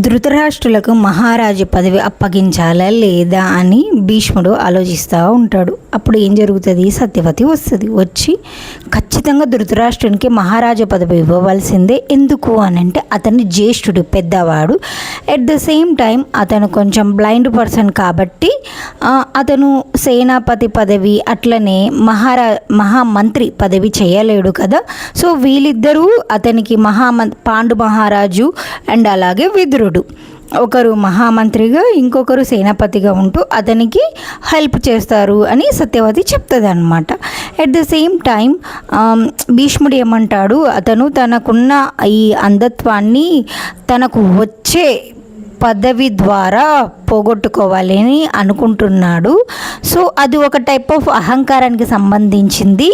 ధృతరాష్ట్రులకు మహారాజు పదవి అప్పగించాలా లేదా అని భీష్ముడు ఆలోచిస్తూ ఉంటాడు. అప్పుడు ఏం జరుగుతుంది? సత్యవతి వస్తుంది. వచ్చి ఖచ్చితంగా ధృతరాష్ట్రునికి మహారాజు పదవి ఇవ్వవలసిందే. ఎందుకు అని అంటే అతని జ్యేష్ఠుడు, పెద్దవాడు. ఎట్ ద సేమ్ టైం అతను కొంచెం బ్లైండ్ పర్సన్ కాబట్టి అతను సేనాపతి పదవి అట్లనే మహామంత్రి పదవి చేయలేడు కదా. సో వీళ్ళిద్దరూ అతనికి పాండు మహారాజు అండ్ అలాగే విదురుడు, ఒకరు మహామంత్రిగా ఇంకొకరు సేనాపతిగా ఉంటూ అతనికి హెల్ప్ చేస్తారు అని సత్యవతి చెప్తుంది అనమాట. ఎట్ ద సేమ్ టైం భీష్ముడు ఏమంటాడు, అతను తనకున్న ఈ అంధత్వాన్ని తనకు వచ్చే పదవి ద్వారా పోగొట్టుకోవాలని అనుకుంటున్నాడు. సో అది ఒక టైప్ ఆఫ్ అహంకారానికి సంబంధించింది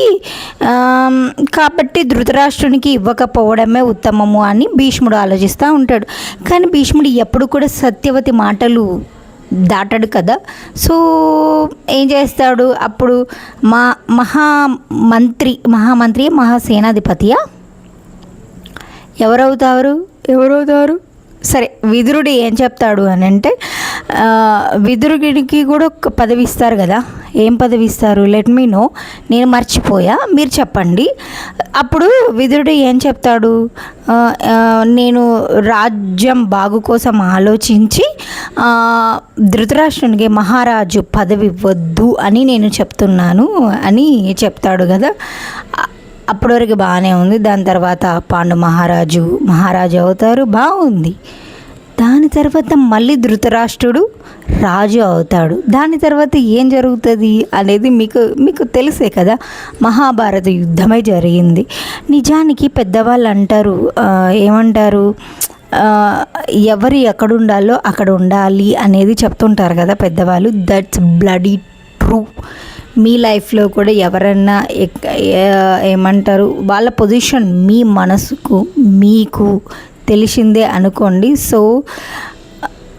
కాబట్టి ధృతరాష్ట్రునికి ఇవ్వకపోవడమే ఉత్తమము అని భీష్ముడు ఆలోచిస్తూ ఉంటాడు. కానీ భీష్ముడు ఎప్పుడు కూడా సత్యవతి మాటలు దాటాడు కదా. సో ఏం చేస్తాడు అప్పుడు? మహాసేనాధిపతియా ఎవరవుతారు? సరే, విదురుడు ఏం చెప్తాడు అని అంటే విదురుడికి కూడా ఒక పదవి ఇస్తారు కదా. ఏం పదవి ఇస్తారు? లెట్ మీ నో, నేను మర్చిపోయా, మీరు చెప్పండి. అప్పుడు విదురుడు ఏం చెప్తాడు? నేను రాజ్యం బాగు కోసం ఆలోచించి ధృతరాష్ట్రునికి మహారాజు పదవి వద్దు అని నేను చెప్తున్నాను అని చెప్తాడు కదా. అప్పటి వరకు బాగానే ఉంది. దాని తర్వాత పాండు మహారాజు అవుతారు, బాగుంది. దాని తర్వాత మళ్ళీ ధృతరాష్ట్రుడు రాజు అవుతాడు. దాని తర్వాత ఏం జరుగుతుంది అనేది మీకు తెలిసే కదా. మహాభారత యుద్ధమే జరిగింది. నిజానికి పెద్దవాళ్ళు అంటారు, ఏమంటారు, ఎవరు ఎక్కడ ఉండాలో అక్కడ ఉండాలి అనేది చెప్తుంటారు కదా పెద్దవాళ్ళు. That's bloody true. మీ లైఫ్లో కూడా ఎవరన్నా ఏమంటారు, వాళ్ళ పొజిషన్ మీ మనసుకు మీకు తెలిసిందే అనుకోండి. సో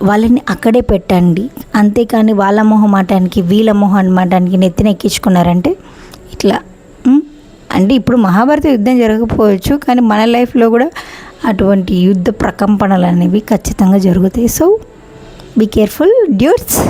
వాళ్ళని అక్కడే పెట్టండి. అంతేకాని వాళ్ళ మొహమాటానికి వీళ్ళ మొహమాటానికి నెత్తిన ఎక్కించుకున్నారంటే ఇట్లా అంటే ఇప్పుడు మహాభారత యుద్ధం జరగకపోవచ్చు, కానీ మన లైఫ్లో కూడా అటువంటి యుద్ధ ప్రకంపనలు అనేవి ఖచ్చితంగా జరుగుతాయి. So be careful duets.